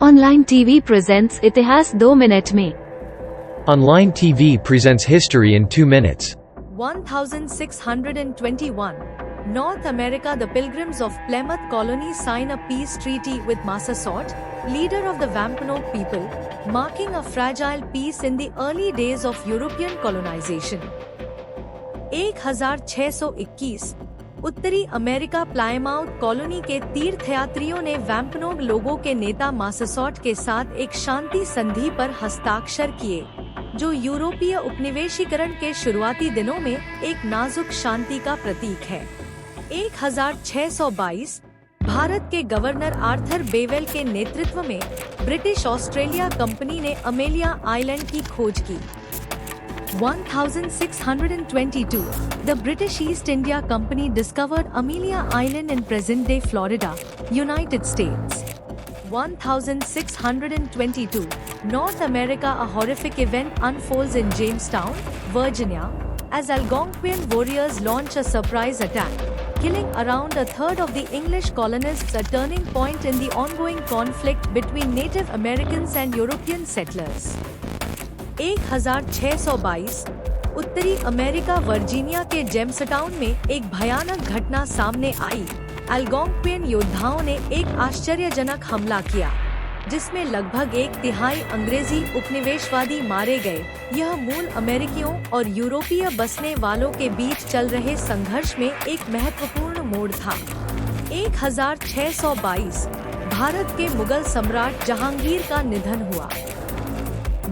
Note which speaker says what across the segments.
Speaker 1: Online TV presents इतिहास 2 minute में।
Speaker 2: Online TV presents history in 2 minutes.
Speaker 3: 1621. North America. The Pilgrims of Plymouth Colony sign a peace treaty with Massasoit, leader of the Wampanoag people, marking a fragile peace in the early days of European colonization. 1621. उत्तरी America Plymouth colony के तीर्थयात्रियों ने वैम्पनोग लोगों के नेता मासासोट के साथ एक शांति संधि पर हस्ताक्षर किए, जो यूरोपीय उपनिवेशीकरण के शुरुआती दिनों में एक नाजुक शांति का प्रतीक है। 1622 भारत के गवर्नर आर्थर बेवेल के नेतृत्व में ब्रिटिश ऑस्ट्रेलिया कंपनी ने अमेलिया आइलैंड की खोज की। 1622 The British East India Company discovered Amelia Island in present-day Florida, United States. 1622 North America. A horrific event unfolds in Jamestown, Virginia, as Algonquian warriors launch a surprise attack, killing around a third of the English colonists, a turning point in the ongoing conflict between Native Americans and European settlers. 1622 उत्तरी America Virginia के Jamestown में एक भयानक घटना सामने आई। अल्गोंक्वियन योद्धाओं ने एक आश्चर्यजनक हमला किया, जिसमें लगभग 1/3 अंग्रेजी उपनिवेशवादी मारे गए। यह मूल अमेरिकियों और यूरोपीय बसने वालों के बीच चल रहे संघर्ष में एक महत्वपूर्ण मोड़ था। 1622 भारत के मुगल सम्राट जहांगीर का निधन हुआ।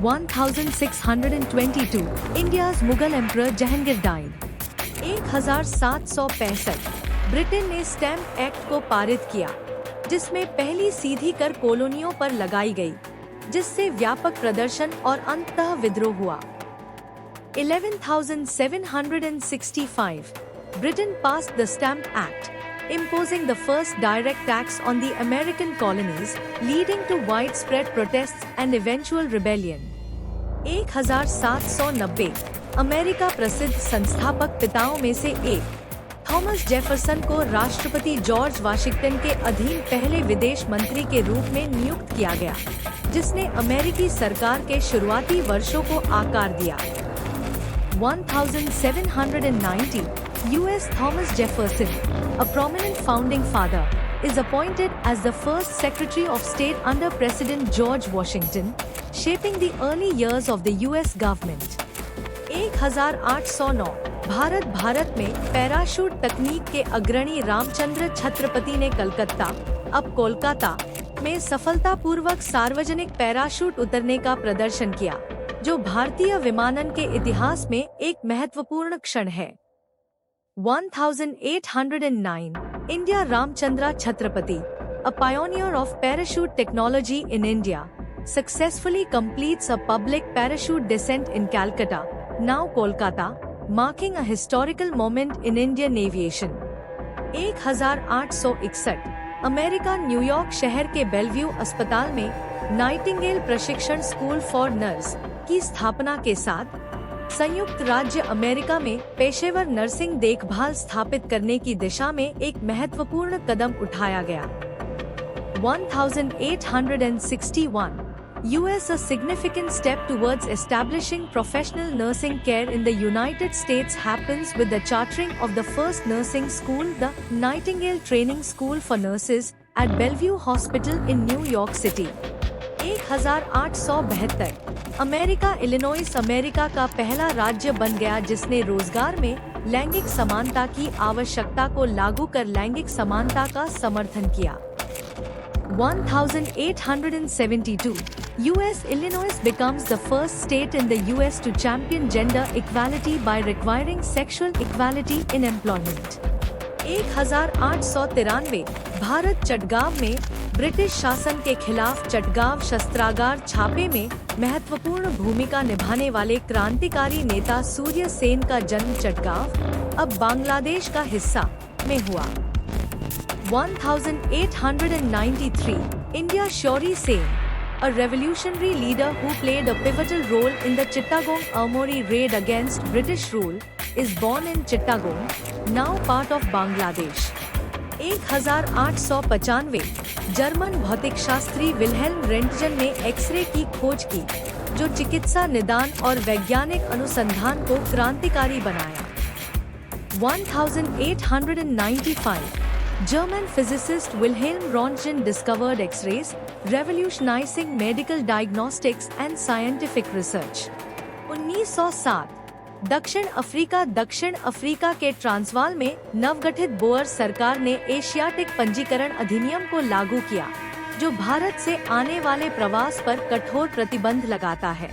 Speaker 3: 1622 India's Mughal Emperor Jahangir died. 1765 Britain ने स्टैम्प एक्ट को पारित किया, जिसमें पहली सीधी कर कॉलोनियों पर लगाई गई, जिससे व्यापक प्रदर्शन और अंततः विद्रोह हुआ। 11,765 Britain passed the Stamp Act, imposing the first direct tax on the American colonies, leading to widespread protests and eventual rebellion. 1790 America प्रसिद्ध संस्थापक पिताओं में से एक थॉमस जेफरसन को राष्ट्रपति जॉर्ज वाशिंगटन के अधीन पहले विदेश मंत्री के रूप में नियुक्त किया गया, जिसने अमेरिकी सरकार के शुरुआती वर्षों को आकार दिया। 1790 U.S. Thomas Jefferson, a prominent founding father, is appointed as the first Secretary of State under President George Washington, shaping the early years of the U.S. government. 1809 Bharat में पैराशूट तकनीक के अग्रणी रामचंद्र छत्रपति ने कलकत्ता, अब कोलकाता, में सफलतापूर्वक सार्वजनिक पैराशूट उतरने का प्रदर्शन किया, जो भारतीय विमानन के इतिहास में एक महत्वपूर्ण क्षण है। 1809 India. Ramchandra Chhatrapati, a pioneer of parachute technology in India, successfully completes a public parachute descent in Calcutta, now Kolkata, marking a historical moment in Indian aviation. 1861 America New York शहर के बेलव्यू अस्पताल में नाइटिंगेल प्रशिक्षण school for nurse की स्थापना के साथ संयुक्त राज्य अमेरिका में पेशेवर नर्सिंग देखभाल स्थापित करने की दिशा में एक महत्वपूर्ण कदम उठाया गया। 1861 U.S. A significant step towards establishing professional nursing care in the United States happens with the chartering of the first nursing school, the Nightingale Training School for Nurses, at Bellevue Hospital in New York City. 1872 America Illinois America का पहला राज्य बन गया जिसने रोजगार में लैंगिक समानता की आवश्यकता को लागू कर लैंगिक समानता का समर्थन किया। 1872 U.S. Illinois becomes the first state in the U.S. to champion gender equality by requiring sexual equality in employment. 1893 Bharat Chittagong में ब्रिटिश शासन के खिलाफ चटगांव शस्त्रागार छापे में महत्वपूर्ण भूमिका निभाने वाले क्रांतिकारी नेता सूर्य सेन का जन्म चटगांव, अब बांग्लादेश का हिस्सा, में हुआ। 1893 India. Shauri Sen, a revolutionary leader who played a pivotal role in the Chittagong Armory raid against British rule, is born in Chittagong, now part of Bangladesh. 1895 German भौतिकशास्त्री विल्हेल्म रेंटजन ने एक्सरे की खोज की, जो चिकित्सा निदान और वैज्ञानिक अनुसंधान को क्रांतिकारी बनाया। 1895 German physicist Wilhelm Röntgen discovered X-rays, revolutionizing medical diagnostics and scientific research. 1907 दक्षिण अफ्रीका के ट्रांसवाल में नवगठित बोअर सरकार ने एशियाटिक पंजीकरण अधिनियम को लागू किया, जो भारत से आने वाले प्रवास पर कठोर प्रतिबंध लगाता है।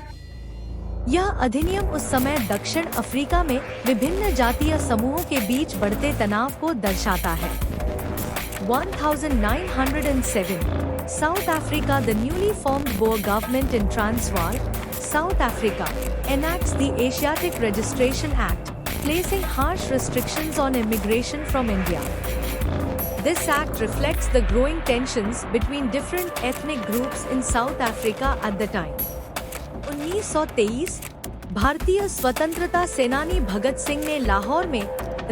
Speaker 3: यह अधिनियम उस समय दक्षिण अफ्रीका में विभिन्न जातीय समूहों के बीच बढ़ते तनाव को दर्शाता है। 1907 South Africa, the newly formed Boer government in Transvaal, South Africa, enacts the Asiatic Registration Act, placing harsh restrictions on immigration from India. This act reflects the growing tensions between different ethnic groups in South Africa at the time. 1923 भारतीय स्वतंत्रता सेनानी भगत सिंह ने लाहौर में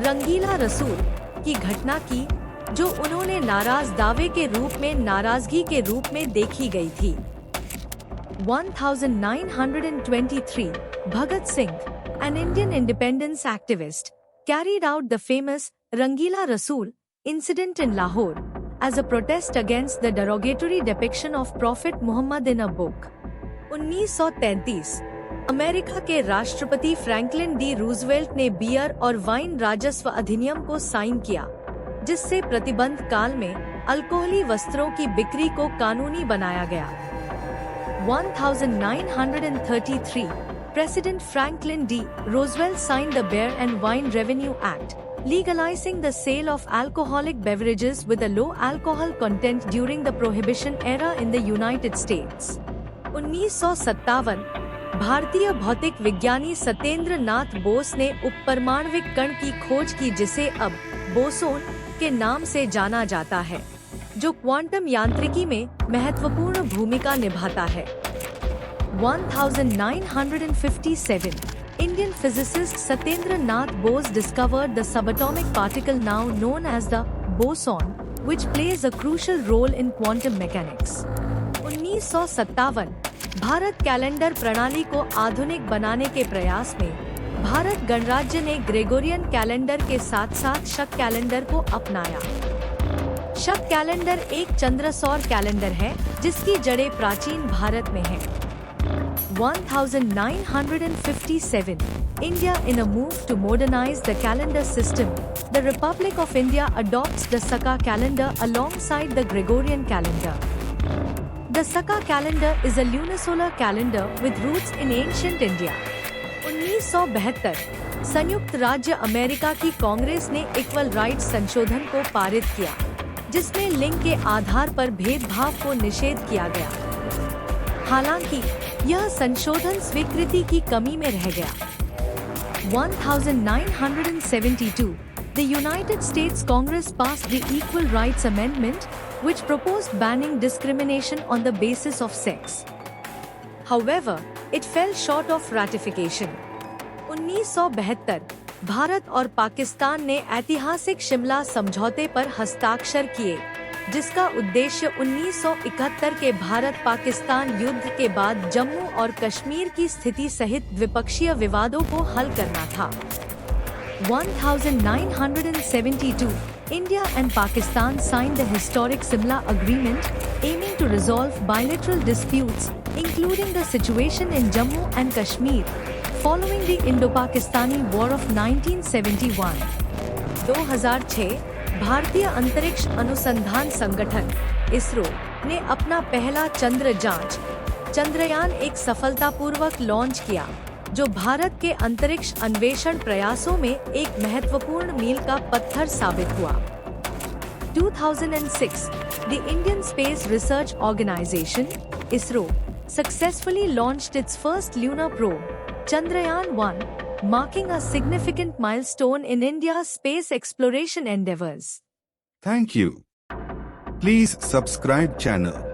Speaker 3: रंगीला रसूल की घटना की, जो उन्होंने नाराज दावे के रूप में नाराजगी के रूप में देखी गई थी। 1923 Bhagat Singh, an Indian independence activist, carried out the famous Rangila Rasool incident in Lahore as a protest against the derogatory depiction of Prophet Muhammad in a book. 1933 America के राष्ट्रपति फ्रैंकलिन डी रूजवेल्ट ने beer और wine राजस्व अधिनियम को sign किया, जिससे प्रतिबंध काल में अल्कोहली वस्त्रों की बिक्री को कानूनी बनाया गया। 1933 President Franklin D. Roosevelt signed the Beer and Wine Revenue Act, legalizing the sale of alcoholic beverages with a low alcohol content during the Prohibition era in the United States. 1957 भारतीय भौतिक विज्ञानी सत्येंद्र नाथ बोस ने उपपरमाण्विक कण की खोज की, जिसे अब बोसोन के नाम से जाना जाता है, जो क्वांटम यांत्रिकी में महत्वपूर्ण भूमिका निभाता है। 1957 Indian physicist Satyendra Nath Bose discovered the subatomic particle now known as the boson, which plays a crucial role in quantum mechanics. 1957 Bharat calendar प्रणाली को आधुनिक बनाने के प्रयास में भारत गणराज्य ने ग्रेगोरियन कैलेंडर के साथ साथ शक कैलेंडर को अपनाया। शक कैलेंडर एक चंद्र सौर कैलेंडर है, जिसकी जड़ें प्राचीन भारत में हैं। 1957 India, in a move to modernize the calendar system, the Republic of India adopts the Saka calendar alongside the Gregorian calendar. The Saka calendar is a lunisolar calendar with roots in ancient India. 1972 संयुक्त राज्य America की कांग्रेस ने equal rights संशोधन को पारित किया, जिसमें लिंग के आधार पर भेदभाव को निषेध किया गया। हालांकि यह संशोधन स्वीकृति की कमी में रह गया। 1972 The United States Congress passed the Equal Rights Amendment, which proposed banning discrimination on the basis of sex. However, it fell short of ratification. 1972 Bharat और पाकिस्तान ने ऐतिहासिक शिमला समझौते पर हस्ताक्षर किए, जिसका उद्देश्य 1971 के भारत-पाकिस्तान युद्ध के बाद जम्मू और कश्मीर की स्थिति सहित द्विपक्षीय विवादों को हल करना था। 1972 India and Pakistan signed the historic Simla Agreement, aiming to resolve bilateral disputes, including the situation in Jammu and Kashmir, following the Indo-Pakistani War of 1971. 2006 भारतीय अंतरिक्ष अनुसंधान संगठन इसरो ने अपना पहला चंद्र जांच चंद्रयान एक सफलतापूर्वक लॉन्च किया, जो भारत के अंतरिक्ष अन्वेषण प्रयासों में एक महत्वपूर्ण मील का पत्थर साबित हुआ। 2006 The Indian Space Research Organisation (ISRO) successfully launched its first lunar probe, Chandrayaan-1, marking a significant milestone in India's space exploration endeavors.
Speaker 4: Thank you. Please subscribe channel.